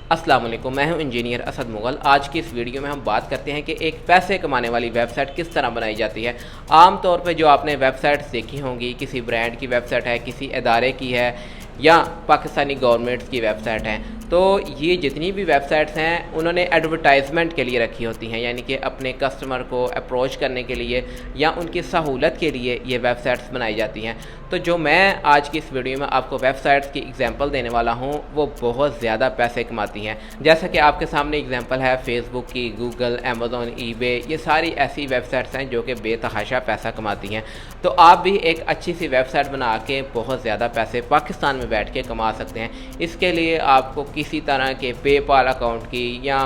अस्सलाम वालेकुम, मैं हूं इंजीनियर असद मुगल। आज की इस वीडियो में हम बात करते हैं कि एक पैसे कमाने वाली वेबसाइट किस तरह बनाई जाती है। आम तौर पे जो आपने वेबसाइट्स देखी होंगी, किसी ब्रांड की वेबसाइट है, किसी इदारे की है या पाकिस्तानी गवर्नमेंट की वेबसाइट है, तो ये जितनी भी वेबसाइट्स हैं उन्होंने एडवर्टाइजमेंट के लिए रखी होती हैं, यानी कि अपने कस्टमर को अप्रोच करने के लिए या उनकी सहूलत के लिए ये वेबसाइट्स बनाई जाती हैं। तो जो मैं आज की इस वीडियो में आपको वेबसाइट्स की एग्जांपल देने वाला हूँ वो बहुत ज़्यादा पैसे कमाती हैं। जैसा कि आपके सामने एग्जांपल है फेसबुक की, गूगल, अमेज़ॉन, ईबे, ये सारी ऐसी वेबसाइट्स हैं जो कि बेतहाशा पैसा कमाती हैं। तो आप भी एक अच्छी सी वेबसाइट बना के बहुत ज़्यादा पैसे पाकिस्तान में बैठ के कमा सकते हैं। इसके लिए आपको किसी तरह के पेपाल अकाउंट की या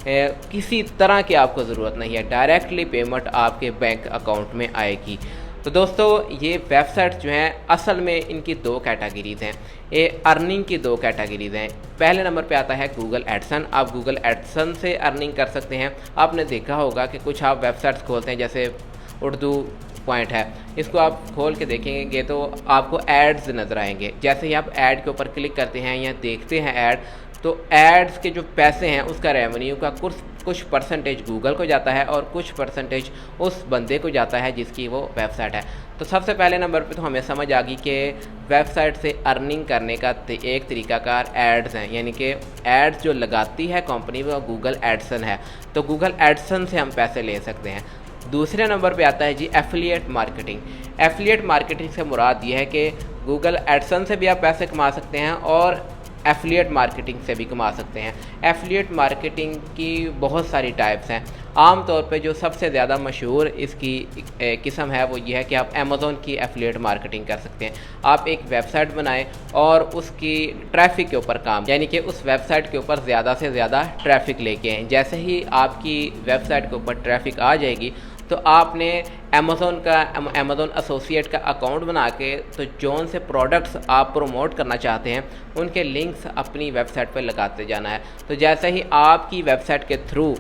किसी तरह की आपको ज़रूरत नहीं है, डायरेक्टली पेमेंट आपके बैंक अकाउंट में आएगी। तो दोस्तों, ये वेबसाइट्स जो हैं असल में इनकी दो कैटेगरीज़ हैं। ये अर्निंग की दो कैटेगरीज़ हैं। पहले नंबर पे आता है गूगल एडसन। आप गूगल एडसन से अर्निंग कर सकते हैं। आपने देखा होगा कि कुछ आप वेबसाइट्स खोलते हैं, जैसे उर्दू पॉइंट है, इसको आप खोल के देखेंगे तो आपको एड्स नज़र आएंगे। जैसे ही आप ऐड के ऊपर क्लिक करते हैं या देखते हैं ऐड, तो एड्स के जो पैसे हैं उसका रेवेन्यू का कुछ परसेंटेज गूगल को जाता है और कुछ परसेंटेज उस बंदे को जाता है जिसकी वो वेबसाइट है। तो सबसे पहले नंबर पे तो हमें समझ आ गई कि वेबसाइट से अर्निंग करने का एक तरीकाकार एड्स हैं, यानी कि एड्स जो लगाती है कंपनी वो गूगल एडसन है। तो गूगल एडसन से हम पैसे ले सकते हैं। दूसरे नंबर पे आता है जी एफिलिएट मार्केटिंग। एफिलिएट मार्केटिंग से मुराद ये है कि गूगल एडसन से भी आप पैसे कमा सकते हैं और एफिलिएट मार्केटिंग से भी कमा सकते हैं। एफिलिएट मार्केटिंग की बहुत सारी टाइप्स हैं। आम तौर पे जो सबसे ज़्यादा मशहूर इसकी किस्म है वो ये है कि आप अमेज़ॉन की एफिलिएट मार्केटिंग कर सकते हैं। आप एक वेबसाइट बनाएं और उसकी ट्रैफिक के ऊपर काम, यानी कि उस वेबसाइट के ऊपर ज़्यादा से ज़्यादा ट्रैफिक लेके आएँ। जैसे ही आपकी वेबसाइट के ऊपर ट्रैफिक आ जाएगी तो आपने अमेज़ॉन एसोसिएट का अकाउंट बना के तो जौन से प्रोडक्ट्स आप प्रमोट करना चाहते हैं उनके लिंक्स अपनी वेबसाइट पर लगाते जाना है। तो जैसे ही आपकी वेबसाइट के थ्रू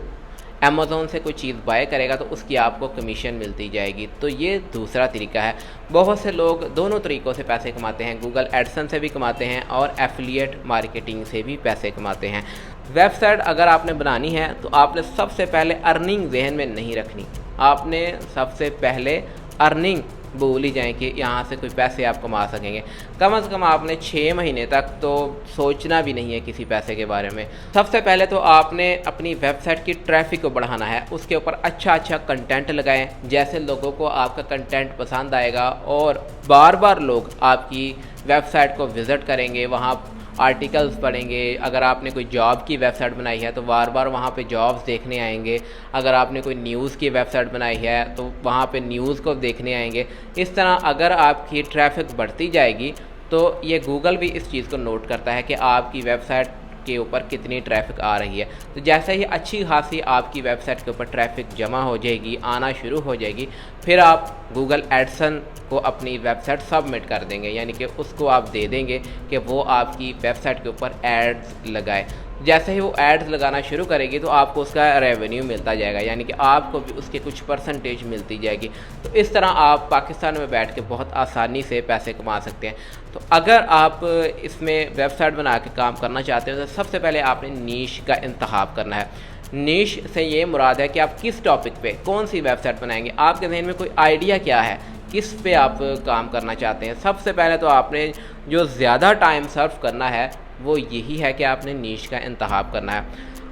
अमेज़ॉन से कोई चीज़ बाय करेगा तो उसकी आपको कमीशन मिलती जाएगी। तो ये दूसरा तरीका है। बहुत से लोग दोनों तरीक़ों से पैसे कमाते हैं, गूगल एडसन से भी कमाते हैं और एफिलिएट मार्केटिंग से भी पैसे कमाते हैं। वेबसाइट अगर आपने बनानी है तो आपने सबसे पहले अर्निंग जहन में नहीं रखनी। आपने सबसे पहले अर्निंग भूल ही जाएँ कि यहाँ से कोई पैसे आप कमा सकेंगे। कम से कम आपने 6 महीने तक तो सोचना भी नहीं है किसी पैसे के बारे में। सबसे पहले तो आपने अपनी वेबसाइट की ट्रैफिक को बढ़ाना है, उसके ऊपर अच्छा कंटेंट लगाएं, जैसे लोगों को आपका कंटेंट पसंद आएगा और बार बार लोग आपकी वेबसाइट को विज़िट करेंगे, वहाँ आर्टिकल्स पढ़ेंगे। अगर आपने कोई जॉब की वेबसाइट बनाई है तो बार बार वहाँ पे जॉब्स देखने आएंगे। अगर आपने कोई न्यूज़ की वेबसाइट बनाई है तो वहाँ पे न्यूज़ को देखने आएंगे। इस तरह अगर आपकी ट्रैफिक बढ़ती जाएगी तो ये गूगल भी इस चीज़ को नोट करता है कि आपकी वेबसाइट के ऊपर कितनी ट्रैफिक आ रही है। तो जैसे ही अच्छी खासी आपकी वेबसाइट के ऊपर ट्रैफिक जमा हो जाएगी, आना शुरू हो जाएगी, फिर आप गूगल एडसन को अपनी वेबसाइट सबमिट कर देंगे, यानी कि उसको आप दे देंगे कि वो आपकी वेबसाइट के ऊपर एड्स लगाए। जैसे ही वो एड्स लगाना शुरू करेगी तो आपको उसका रेवेन्यू मिलता जाएगा, यानी कि आपको भी उसके कुछ परसेंटेज मिलती जाएगी। तो इस तरह आप पाकिस्तान में बैठ के बहुत आसानी से पैसे कमा सकते हैं। तो अगर आप इसमें वेबसाइट बना के काम करना चाहते हो तो सबसे पहले आपने नीश का इंतखाब करना है। नीश से ये मुराद है कि आप किस टॉपिक पे कौन सी वेबसाइट बनाएंगे, आपके जहन में कोई आइडिया क्या है, किस पे आप काम करना चाहते हैं। सबसे पहले तो आपने जो ज़्यादा टाइम सर्व करना है वो यही है कि आपने नीश का इंतखाब करना है।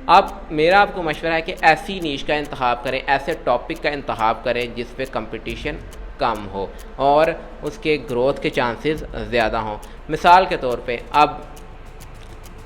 अब मेरा आपको मशवरा है कि ऐसी नीश का इंतखाब करें, ऐसे टॉपिक का इंतखाब करें जिस पे कंपटीशन कम हो और उसके ग्रोथ के चांसेस ज़्यादा हों। मिसाल के तौर पे अब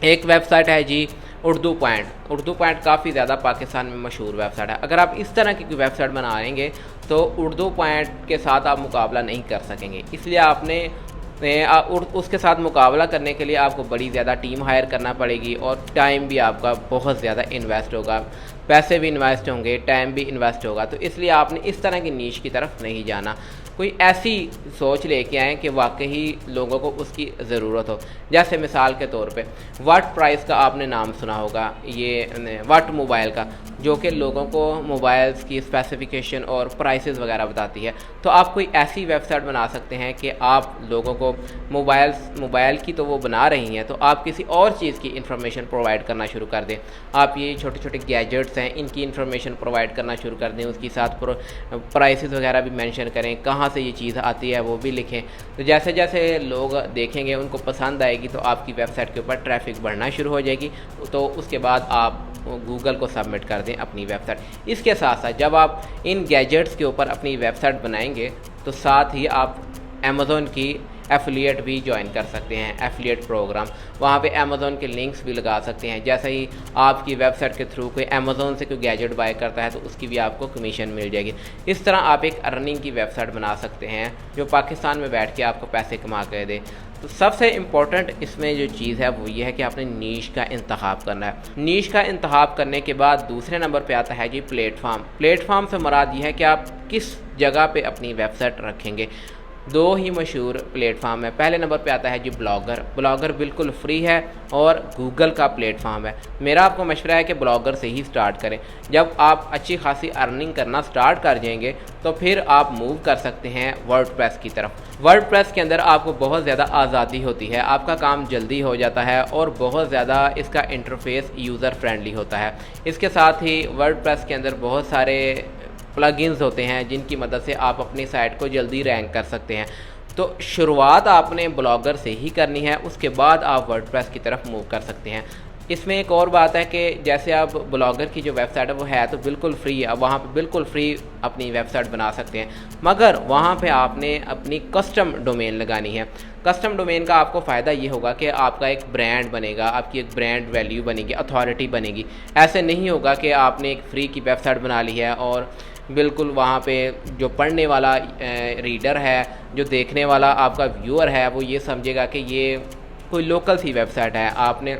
एक वेबसाइट है जी उर्दू पॉइंट काफ़ी ज़्यादा पाकिस्तान में मशहूर वेबसाइट है। अगर आप इस तरह की कोई वेबसाइट बनाएंगे तो उर्दू पॉइंट के साथ आप मुकाबला नहीं कर सकेंगे। इसलिए आपने उसके साथ मुकाबला करने के लिए आपको बड़ी ज़्यादा टीम हायर करना पड़ेगी और टाइम भी आपका बहुत ज़्यादा इन्वेस्ट होगा, पैसे भी इन्वेस्ट होंगे, टाइम भी इन्वेस्ट होगा। तो इसलिए आपने इस तरह की नीश की तरफ नहीं जाना। कोई ऐसी सोच लेके आएँ कि वाकई लोगों को उसकी ज़रूरत हो। जैसे मिसाल के तौर पे व्हाट प्राइस का आपने नाम सुना होगा, ये व्हाट मोबाइल का, जो कि लोगों को मोबाइल्स की स्पेसिफिकेशन और प्राइसेस वगैरह बताती है। तो आप कोई ऐसी वेबसाइट बना सकते हैं कि आप लोगों को मोबाइल की तो वो बना रही हैं, तो आप किसी और चीज़ की इन्फॉर्मेशन प्रोवाइड करना शुरू कर दें। आप ये छोटे छोटे गैजेट्स हैं, इनकी इन्फॉर्मेशन प्रोवाइड करना शुरू कर दें, उसके साथ प्राइसेस वगैरह भी मेंशन करें, कहाँ से ये चीज़ आती है वो भी लिखें। तो जैसे जैसे लोग देखेंगे, उनको पसंद आएगी, तो आपकी वेबसाइट के ऊपर ट्रैफिक बढ़ना शुरू हो जाएगी। तो उसके बाद आप गूगल को सबमिट कर दें अपनी वेबसाइट। इसके साथ साथ जब आप इन गैजेट्स के ऊपर अपनी वेबसाइट बनाएंगे, तो साथ ही आप अमेज़ॉन की एफिलिएट भी ज्वाइन कर सकते हैं, एफिलिएट प्रोग्राम। वहाँ पे अमेज़ॉन के लिंक्स भी लगा सकते हैं। जैसे ही आपकी वेबसाइट के थ्रू कोई अमेज़ॉन से कोई गैजेट बाय करता है, तो उसकी भी आपको कमीशन मिल जाएगी। इस तरह आप एक अर्निंग की वेबसाइट बना सकते हैं जो पाकिस्तान में बैठ के आपको पैसे कमा कर दे। तो सबसे इम्पॉर्टेंट इसमें जो चीज़ है वो ये है कि आपने नीश का इंतखाब करना है। नीश का इंतखाब करने के बाद दूसरे नंबर पे आता है जी प्लेटफॉर्म। प्लेटफॉर्म से मुराद ये है कि आप किस जगह पे अपनी वेबसाइट रखेंगे। दो ही मशहूर प्लेटफॉर्म है। पहले नंबर पे आता है जी ब्लॉगर। ब्लॉगर बिल्कुल फ्री है और गूगल का प्लेटफॉर्म है। मेरा आपको मशवरा है कि ब्लॉगर से ही स्टार्ट करें। जब आप अच्छी खासी अर्निंग करना स्टार्ट कर जाएंगे, तो फिर आप मूव कर सकते हैं वर्डप्रेस की तरफ। वर्डप्रेस के अंदर आपको बहुत ज़्यादा आज़ादी होती है, आपका काम जल्दी हो जाता है और बहुत ज़्यादा इसका इंटरफेस यूज़र फ्रेंडली होता है। इसके साथ ही वर्डप्रेस के अंदर बहुत सारे प्लगइन्स होते हैं जिनकी मदद से आप अपनी साइट को जल्दी रैंक कर सकते हैं। तो शुरुआत आपने ब्लॉगर से ही करनी है, उसके बाद आप वर्डप्रेस की तरफ मूव कर सकते हैं। इसमें एक और बात है कि जैसे आप ब्लॉगर की जो वेबसाइट है वो है तो बिल्कुल फ्री है, वहाँ पे बिल्कुल फ्री अपनी वेबसाइट बना सकते हैं, मगर वहाँ पे आपने अपनी कस्टम डोमेन लगानी है। कस्टम डोमेन का आपको फ़ायदा ये होगा कि आपका एक ब्रांड बनेगा, आपकी एक ब्रांड वैल्यू बनेगी, अथॉरिटी बनेगी। ऐसे नहीं होगा कि आपने एक फ्री की वेबसाइट बना ली है और बिल्कुल वहाँ पे जो पढ़ने वाला रीडर है, जो देखने वाला आपका व्यूअर है, वो ये समझेगा कि ये कोई लोकल सी वेबसाइट है। आपने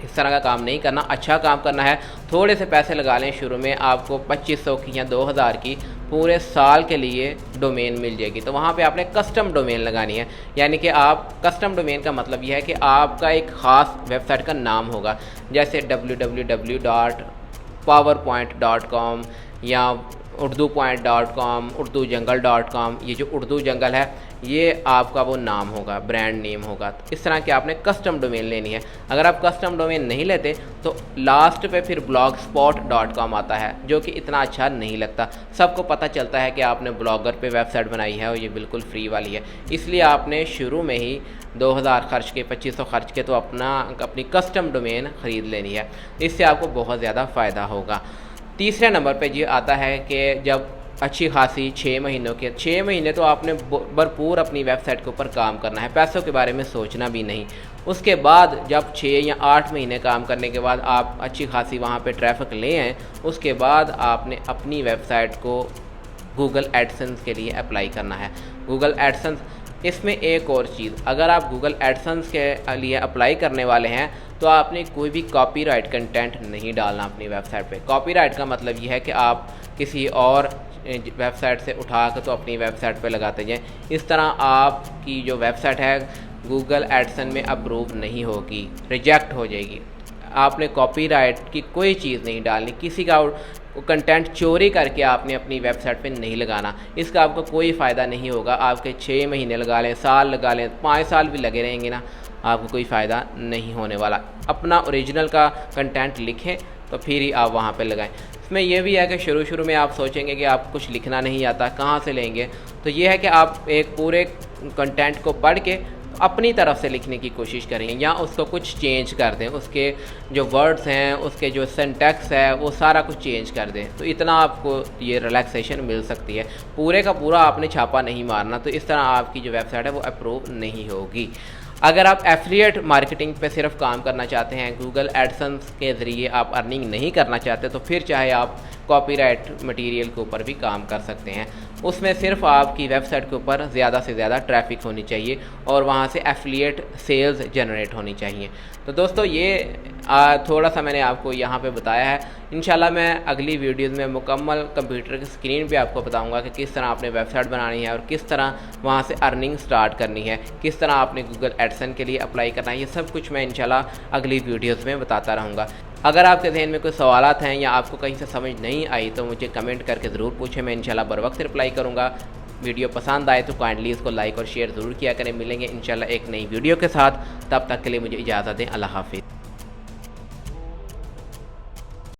इस तरह का काम नहीं करना, अच्छा काम करना है। थोड़े से पैसे लगा लें शुरू में, आपको 2500 की या 2000 की पूरे साल के लिए डोमेन मिल जाएगी। तो वहाँ पे आपने कस्टम डोमेन लगानी है, यानी कि आप कस्टम डोमेन का मतलब यह है कि आपका एक ख़ास वेबसाइट का नाम होगा, जैसे www.powerpoint.com या urdupoint.com, urdujangal.com। ये जो उर्दू जंगल है ये आपका वो नाम होगा, ब्रांड नेम होगा। तो इस तरह की आपने कस्टम डोमेन लेनी है। अगर आप कस्टम डोमेन नहीं लेते तो लास्ट पे फिर blogspot.com आता है, जो कि इतना अच्छा नहीं लगता। सबको पता चलता है कि आपने ब्लॉगर पे वेबसाइट बनाई है और ये बिल्कुल फ्री वाली है, इसलिए आपने शुरू में ही 2000 खर्च के, 2500 खर्च के तो अपनी कस्टम डोमेन ख़रीद लेनी है। इससे आपको बहुत ज़्यादा फ़ायदा होगा। तीसरे नंबर पे ये आता है कि जब अच्छी खासी 6 महीने तो आपने भरपूर अपनी वेबसाइट के ऊपर काम करना है, पैसों के बारे में सोचना भी नहीं। उसके बाद जब 6 या 8 महीने काम करने के बाद आप अच्छी खासी वहाँ पे ट्रैफिक ले आएँ, उसके बाद आपने अपनी वेबसाइट को गूगल एडसेंस के लिए अप्लाई करना है। गूगल एडसेंस, इसमें एक और चीज़, अगर आप गूगल एडसेंस के लिए अप्लाई करने वाले हैं तो आपने कोई भी कॉपीराइट कंटेंट नहीं डालना अपनी वेबसाइट पे। कॉपीराइट का मतलब ये है कि आप किसी और वेबसाइट से उठा कर तो अपनी वेबसाइट पे लगाते जाएं। इस तरह आपकी जो वेबसाइट है गूगल एडसेंस में अप्रूव नहीं होगी, रिजेक्ट हो जाएगी। आपने कॉपीराइट की कोई चीज़ नहीं डालनी, किसी का कंटेंट चोरी करके आपने अपनी वेबसाइट पे नहीं लगाना। इसका आपको कोई फ़ायदा नहीं होगा। आपके 6 महीने लगा लें, साल लगा लें, 5 साल भी लगे रहेंगे ना, आपको कोई फ़ायदा नहीं होने वाला। अपना ओरिजिनल का कंटेंट लिखें तो फिर ही आप वहाँ पे लगाएं। इसमें यह भी है कि शुरू में आप सोचेंगे कि आप कुछ लिखना नहीं आता, कहाँ से लेंगे, तो ये है कि आप एक पूरे कंटेंट को पढ़ के अपनी तरफ से लिखने की कोशिश करें या उसको कुछ चेंज कर दें, उसके जो वर्ड्स हैं, उसके जो सिंटैक्स है, वो सारा कुछ चेंज कर दें। तो इतना आपको ये रिलैक्सेशन मिल सकती है। पूरे का पूरा आपने छापा नहीं मारना, तो इस तरह आपकी जो वेबसाइट है वो अप्रूव नहीं होगी। अगर आप एफिलिएट मार्केटिंग पे सिर्फ काम करना चाहते हैं, गूगल एडसेंस के ज़रिए आप अर्निंग नहीं करना चाहते, तो फिर चाहे आप कॉपीराइट मटेरियल के ऊपर भी काम कर सकते हैं। उसमें सिर्फ आपकी वेबसाइट के ऊपर ज़्यादा से ज़्यादा ट्रैफिक होनी चाहिए और वहाँ से एफिलिएट सेल्स जनरेट होनी चाहिए। तो दोस्तों ये थोड़ा सा मैंने आपको यहाँ पे बताया है। इंशाल्लाह मैं अगली वीडियोज़ में मुकम्मल कंप्यूटर की स्क्रीन पे आपको बताऊँगा कि किस तरह आपने वेबसाइट बनानी है और किस तरह वहाँ से अर्निंग स्टार्ट करनी है, किस तरह आपने गूगल एडसेंस के लिए अप्लाई करना है। ये सब कुछ मैं इंशाल्लाह अगली वीडियोज़ में बताता रहूँगा। अगर आपके जहन में कोई सवालात हैं या आपको कहीं से समझ नहीं आई तो मुझे कमेंट करके ज़रूर पूछें, मैं इंशाल्लाह बर वक्त रिप्लाई करूँगा। वीडियो पसंद आए तो काइंडली इसको लाइक और शेयर ज़रूर किया करें। मिलेंगे इंशाल्लाह एक नई वीडियो के साथ, तब तक के लिए मुझे इजाज़त दें। अल्लाह हाफिज़।